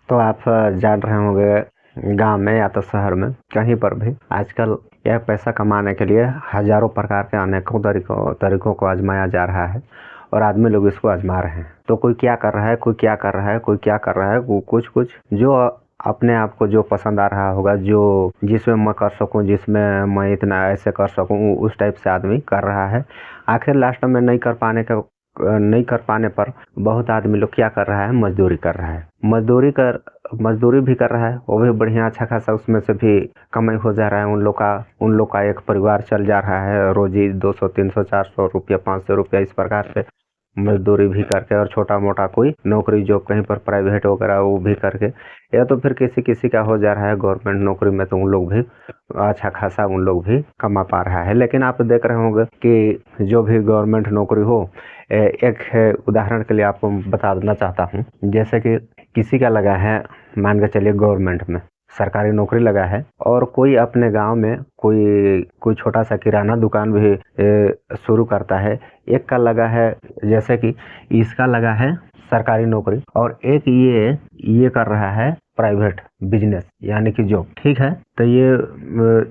तो आप जान रहे होंगे गांव में या तो शहर में कहीं पर भी आजकल यह पैसा कमाने के लिए हजारों प्रकार के अनेकों तरीकों को आजमाया जा रहा है और आदमी लोग इसको आजमा रहे हैं। तो कोई क्या कर रहा है, कोई क्या कर रहा है, कोई क्या कर रहा है, वो कुछ कुछ जो अपने आप को जो पसंद आ रहा होगा, जो जिसमें मैं कर सकूं, जिसमें मैं इतना ऐसे कर सकूं, उस टाइप से आदमी कर रहा है। आखिर लास्ट में नहीं कर पाने पर बहुत आदमी लोग क्या कर रहा है, मजदूरी कर रहा है। मजदूरी भी कर रहा है, वो भी बढ़िया अच्छा खासा उसमें से भी कमाई हो जा रहा है। उन लोग का एक परिवार चल जा रहा है, रोजी 200 300 400 रुपया 500 रुपया इस प्रकार से मजदूरी भी करके, और छोटा मोटा कोई नौकरी जो कहीं पर प्राइवेट वगैरह वो भी करके, या तो फिर किसी किसी का हो जा रहा है गवर्नमेंट नौकरी में, तो उन लोग भी अच्छा खासा उन लोग भी कमा पा रहा है। लेकिन आप देख रहे होंगे कि जो भी गवर्नमेंट नौकरी हो, एक उदाहरण के लिए आपको बता देना चाहता हूँ। जैसे कि किसी का लगा है, मान के चलिए गवर्नमेंट में सरकारी नौकरी लगा है, और कोई अपने गांव में कोई छोटा सा किराना दुकान भी शुरू करता है। एक का लगा है, जैसे कि इसका लगा है सरकारी नौकरी, और एक ये कर रहा है प्राइवेट बिजनेस यानी कि जॉब, ठीक है। तो ये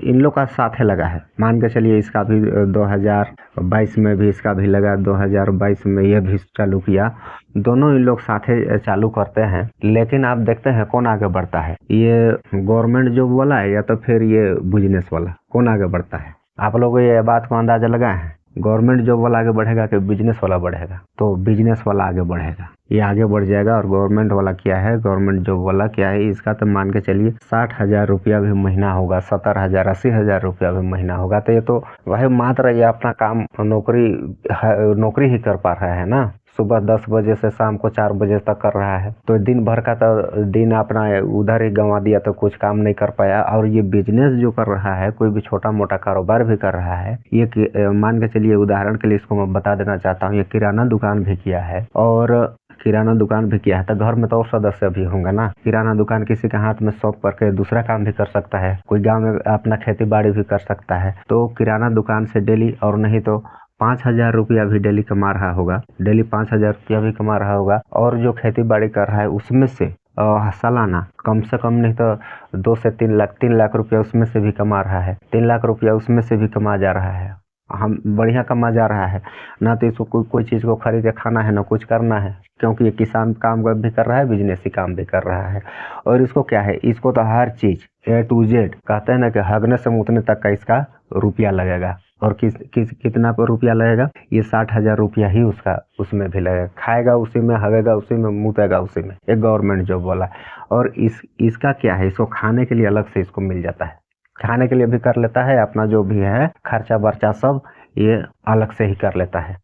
इन लोग का साथ है लगा है। मान के चलिए इसका भी 2022 में भी इसका भी लगा, 2022 में ये भी चालू किया। दोनों इन लोग साथे चालू करते हैं, लेकिन आप देखते हैं कौन आगे बढ़ता है, ये गवर्नमेंट जॉब वाला है या तो फिर ये बिजनेस वाला, कौन आगे बढ़ता है? आप लोग ये बात को अंदाजा लगाए हैं? गवर्नमेंट जॉब वाला आगे बढ़ेगा कि बिजनेस वाला बढ़ेगा? तो बिजनेस वाला आगे बढ़ेगा, ये आगे बढ़ जाएगा। और गवर्नमेंट वाला क्या है, गवर्नमेंट जॉब वाला क्या है, इसका तो मान के चलिए 60,000 रुपया भी महीना होगा, 70,000 80,000 रुपया भी महीना होगा। तो ये तो वही मात्र ये अपना काम नौकरी ही कर पा रहा है ना। सुबह 10 बजे से शाम को 4 बजे तक कर रहा है, तो दिन भर का तो दिन अपना उधर ही गंवा दिया, तो कुछ काम नहीं कर पाया। और ये बिजनेस जो कर रहा है, कोई भी छोटा मोटा कारोबार भी कर रहा है, ये मान के चलिए उदाहरण के लिए इसको मैं बता देना चाहता हूँ, ये किराना दुकान भी किया है, और किराना दुकान भी किया है, तो घर में तो और सदस्य भी होंगे ना। किराना दुकान किसी के हाथ में सौंप करके दूसरा काम भी कर सकता है, कोई गांव में अपना खेती बाड़ी भी कर सकता है। तो किराना दुकान से डेली, और नहीं तो 5,000 रुपया भी डेली कमा रहा होगा, डेली 5,000 रुपया भी कमा रहा होगा। और जो खेती बाड़ी कर रहा है उसमें से सालाना कम से कम नहीं तो 2 से 3 लाख रुपया उसमें से भी कमा रहा है, 3 लाख रुपया उसमें से भी कमा जा रहा है। हम बढ़िया कमा जा रहा है ना। तो इसको कोई चीज को खरीद के खाना है ना कुछ करना है, क्योंकि ये किसान काम भी कर रहा है, बिजनेसी काम भी कर रहा है। और इसको क्या है, इसको तो हर चीज A to Z कहते हैं ना, कि हगने से मुतने तक का इसका रुपया लगेगा। और कितना पर रुपया लगेगा, ये 60,000 रुपया ही उसका उसमें भी लगेगा। खाएगा उसी में, हगेगा उसी में, मुतेगा उसी में, एक गवर्नमेंट जॉब वाला। और इसका क्या है, इसको खाने के लिए अलग से इसको मिल जाता है, खाने के लिए भी कर लेता है, अपना जो भी है खर्चा बर्चा सब ये अलग से ही कर लेता है।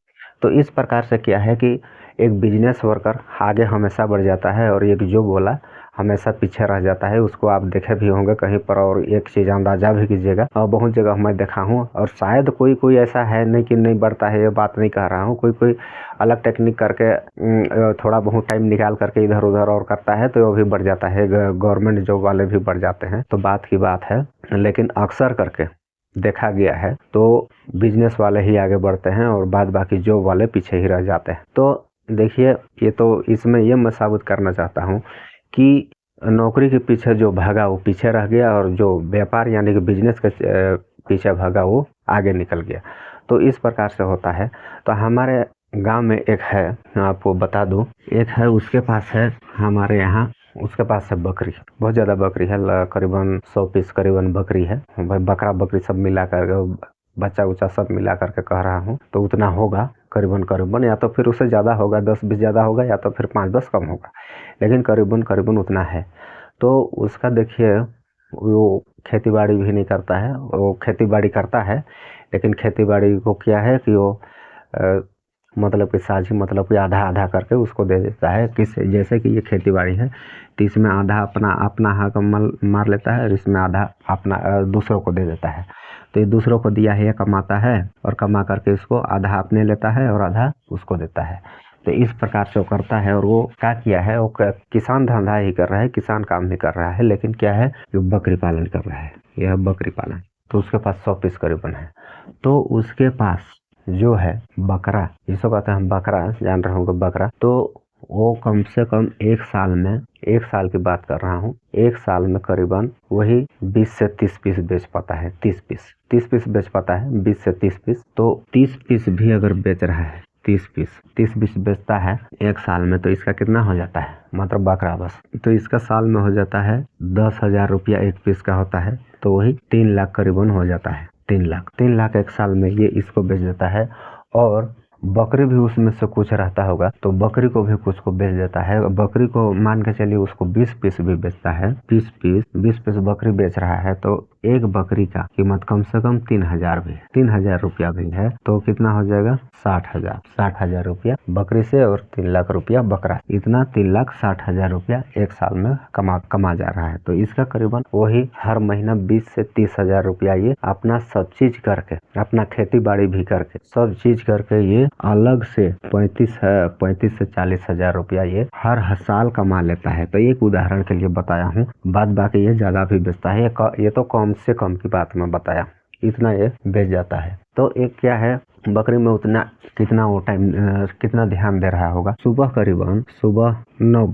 तो इस प्रकार से क्या है कि एक बिजनेस वर्कर आगे हमेशा बढ़ जाता है, और एक जॉब वाला हमेशा पीछे रह जाता है। उसको आप देखे भी होंगे कहीं पर, और एक चीज़ अंदाजा भी कीजिएगा, और बहुत जगह मैं देखा हूँ, और शायद कोई ऐसा है नहीं कि नहीं बढ़ता है, ये बात नहीं कह रहा हूँ। कोई अलग टेक्निक करके थोड़ा बहुत टाइम निकाल करके इधर उधर और करता है, तो वो भी बढ़ जाता है, गवर्नमेंट जॉब वाले भी बढ़ जाते हैं। तो बात की बात है, लेकिन अक्सर करके देखा गया है तो बिजनेस वाले ही आगे बढ़ते हैं, और बाद बाकी जॉब वाले पीछे ही रह जाते हैं। तो देखिए, ये तो इसमें ये मैं साबित करना चाहता हूँ कि नौकरी के पीछे जो भागा वो पीछे रह गया, और जो व्यापार यानी कि बिजनेस के पीछे भागा वो आगे निकल गया। तो इस प्रकार से होता है। तो हमारे गांव में एक है, आपको बता दूं, एक है, उसके पास है हमारे यहाँ, उसके पास है बकरी, बहुत ज़्यादा बकरी है, करीबन 100 पीस करीबन बकरी है भाई। बकरा बकरी सब मिला कर, बच्चा उच्चा सब मिला करके कह रहा हूँ, तो उतना होगा करीबन, या तो फिर उससे ज़्यादा होगा, 10-20 ज़्यादा होगा, या तो फिर 5-10 कम होगा, लेकिन करीबन उतना है। तो उसका देखिए, वो खेती बाड़ी भी नहीं करता है, वो खेती बाड़ी करता है, लेकिन खेती बाड़ी को क्या है कि वो मतलब कि साझी, मतलब कि आधा आधा करके उसको दे देता है। जैसे कि ये खेती बाड़ी है, तो इसमें आधा अपना हक मार लेता है, और इसमें आधा अपना दूसरों को दे देता है। तो ये दूसरों को दिया है, ये कमाता है, और कमा करके इसको आधा अपने लेता है और आधा उसको देता है। तो इस प्रकार से वो करता है। और वो क्या किया है, वो किसान धंधा ही कर रहा है, किसान काम ही कर रहा है, लेकिन क्या है, जो बकरी पालन कर रहा है, यह बकरी पालन। तो उसके पास 100 पीस करीबन है। तो उसके पास जो है बकरा, जिसको कहते हैं हम बकरा, जान रहे होंगे बकरा, तो वो कम से कम एक साल की बात कर रहा हूँ, एक साल में करीबन वही 20 से 30 पीस बेच पाता है। 30 पीस बेच पाता है, 20 से 30 पीस। तो 30 पीस भी अगर बेच रहा है, 30 पीस बेचता है एक साल में, तो इसका कितना हो जाता है, मतलब बकरा बस, तो इसका साल में हो जाता है 10,000 रुपया एक पीस का होता है। तो वही 3 लाख करीबन हो जाता है। 3 लाख एक साल में ये इसको बेच देता है। और बकरी भी उसमें से कुछ रहता होगा, तो बकरी को भी कुछ को बेच देता है। बकरी को मान के चलिए उसको 20 पीस भी बेचता है, 20 पीस बकरी बेच रहा है, तो एक बकरी का कीमत कम से कम 3,000 भी है, 3,000 रुपया भी है। तो कितना हो जाएगा, 60,000 रुपया बकरी से और 3 लाख रुपया बकरा, इतना 3,60,000 रुपया एक साल में कमा जा रहा है। तो इसका करीबन वही हर महीना 20 से 30,000 रुपया ये अपना सब चीज करके, अपना खेती बाड़ी भी करके, सब चीज करके ये अलग से 35 से 40,000 रुपया ये हर साल कमा लेता है। तो एक उदाहरण के लिए बताया हूँ, बाद बाकी ये ज्यादा भी बेचता है। ये तो कम से कम की बात मैं बताया, इतना ये बेच जाता है। तो एक क्या है, बकरी में उतना कितना ध्यान दे रहा होगा। सुबह 9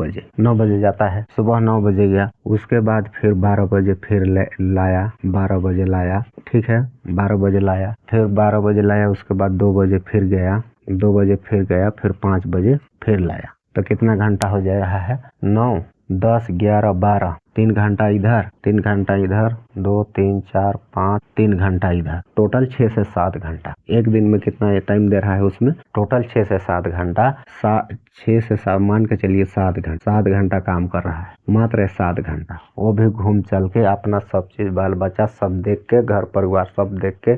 बजे जाता है, सुबह 9 बजे गया, उसके बाद फिर 12 बजे फिर लाया, 12 बजे लाया, ठीक है, 12 बजे लाया, फिर 12 बजे लाया, उसके बाद 2 बजे फिर गया, 2 बजे फिर गया, फिर 5 बजे फिर लाया। तो कितना घंटा हो जा रहा है, 9, 10, 11, 12, 3 घंटा इधर, 3 घंटा इधर, 2, 3, 4, 5, 3 घंटा इधर, टोटल 6 से 7 घंटा। एक दिन में कितना ये टाइम दे रहा है उसमें, टोटल 6 से 7 घंटा, 6 से 7 मान के चलिए 7 घंटा काम कर रहा है, मात्र 7 घंटा। वो भी घूम चल के अपना सब चीज, बाल बच्चा सब देख के, घर परिवार सब देख के,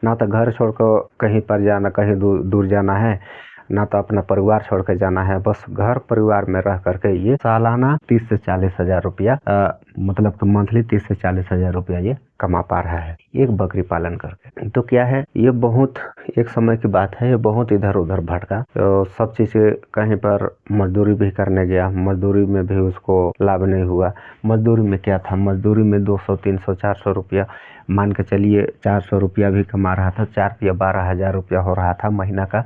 ना तो घर छोड़ कर कहीं पर जाना, कहीं दूर जाना है, ना तो अपना परिवार छोड़ के जाना है, बस घर परिवार में रह करके ये सालाना 30 से 40,000 रुपया, मतलब मंथली 30 से 40,000 रुपया ये कमा पा रहा है एक बकरी पालन करके। तो क्या है, ये बहुत एक समय की बात है, ये बहुत इधर उधर भटका, तो सब चीज कहीं पर मजदूरी भी करने गया, मजदूरी में भी उसको लाभ नहीं हुआ। मजदूरी में क्या था, मजदूरी में 200, 300, 400 रुपया, मान के चलिए 400 रुपया भी कमा रहा था, 4 या 12,000 रुपया हो रहा था महीना का।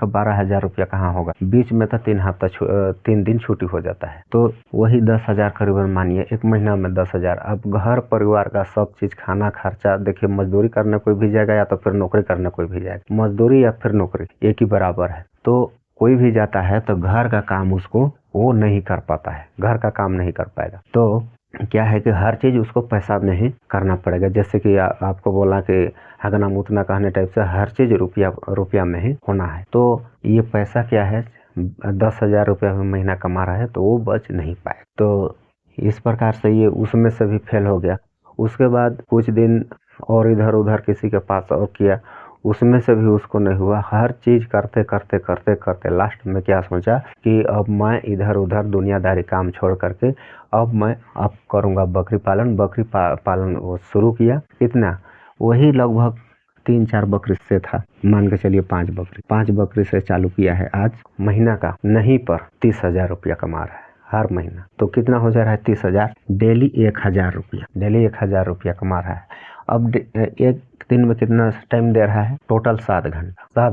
12,000 रुपया कहाँ होगा, बीच में तो 3 दिन छुट्टी हो जाता है, तो वही 10,000 करीबन मानिए, एक महीना में 10,000। अब घर परिवार का सब चीज, खाना खर्चा, देखिए मजदूरी करने कोई भी जाएगा या तो फिर नौकरी करने कोई भी जाएगा, मजदूरी या फिर नौकरी एक ही बराबर है। तो कोई भी जाता है तो घर का काम उसको वो नहीं कर पाता है, घर का काम नहीं कर पाएगा। तो क्या है कि हर चीज उसको पैसा में ही करना पड़ेगा। जैसे कि आपको बोला कि हगना मुतना कहने टाइप से हर चीज रुपया में ही होना है। तो ये पैसा क्या है, 10,000 रुपया में महीना कमा रहा है, तो वो बच नहीं पाए। तो इस प्रकार से ये उसमें से भी फेल हो गया। उसके बाद कुछ दिन और इधर उधर किसी के पास और किया, उसमें से भी उसको नहीं हुआ। हर चीज करते करते करते करते लास्ट में क्या सोचा कि अब मैं इधर उधर दुनियादारी काम छोड़ करके अब करूँगा बकरी पालन वो शुरू किया। कितना, वही लगभग 3-4 बकरी से था, मान के चलिए 5 बकरी से चालू किया है। आज महीना का नहीं पर 30,000 रुपया कमा रहा है हर महीना। तो कितना हो जा रहा है, 30,000, डेली 1,000 रुपया कमा रहा है। अब एक दिन में कितना टाइम दे रहा है, टोटल 7 घंटा। 7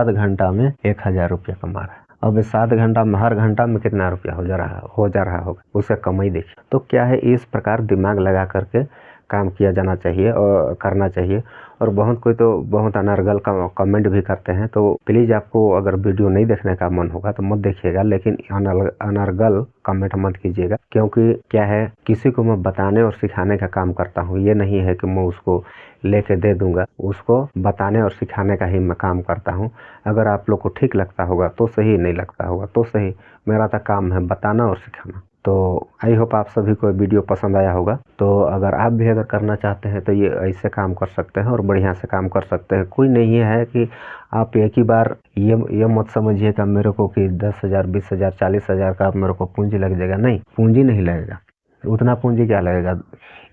घंटा में 1,000 रुपया कमा रहा है। अब 7 घंटा में हर घंटा में कितना रुपया हो जा रहा होगा, उसका कमाई देखिए। तो क्या है, इस प्रकार दिमाग लगा करके काम किया जाना चाहिए और करना चाहिए। और कोई तो बहुत अनर्गल का कमेंट भी करते हैं, तो प्लीज़ आपको अगर वीडियो नहीं देखने का मन होगा तो मत देखिएगा, लेकिन अनर्गल कमेंट मत कीजिएगा। क्योंकि क्या है, किसी को मैं बताने और सिखाने का काम करता हूँ, ये नहीं है कि मैं उसको लेके दे दूंगा, उसको बताने और सिखाने का ही मैं काम करता हूँ। अगर आप लोग को ठीक लगता होगा तो सही, नहीं लगता होगा तो सही, मेरा तो काम है बताना और सिखाना। तो आई होप आप सभी को वीडियो पसंद आया होगा। तो अगर आप भी अगर करना चाहते हैं तो ये ऐसे काम कर सकते हैं और बढ़िया से काम कर सकते हैं। कोई नहीं है कि आप एक ही बार ये मत समझिएगा मेरे को कि 10,000, 20,000, 40,000 का मेरे को पूंजी लग जाएगा। नहीं, पूंजी नहीं लगेगा। उतना पूंजी क्या लगेगा,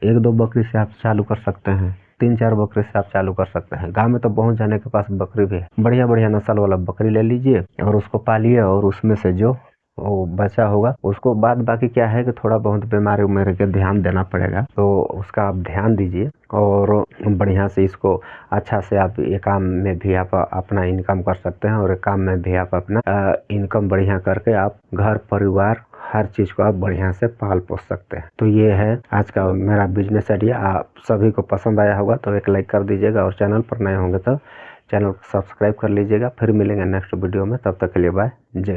1-2 बकरी से आप चालू कर सकते हैं, 3-4 बकरी से आप चालू कर सकते हैं। गांव में तो बहुत जाने के पास बकरी भी है, बढ़िया बढ़िया नस्ल वाला बकरी ले लीजिए और उसको पालिए, और उसमें से जो वो बचा होगा, उसको बाद बाकी क्या है कि थोड़ा बहुत बीमारी उमेर के ध्यान देना पड़ेगा, तो उसका आप ध्यान दीजिए और बढ़िया से इसको अच्छा से आप ये काम में भी आप अपना इनकम कर सकते हैं और एक काम में भी आप अपना इनकम बढ़िया करके आप घर परिवार हर चीज़ को आप बढ़िया से पाल पोस सकते हैं। तो ये है आज का मेरा बिजनेस आइडिया। आप सभी को पसंद आया होगा तो एक लाइक कर दीजिएगा और चैनल पर नए होंगे तो चैनल को सब्सक्राइब कर लीजिएगा। फिर मिलेंगे नेक्स्ट वीडियो में, तब तक के लिए बाय, जय हिंद।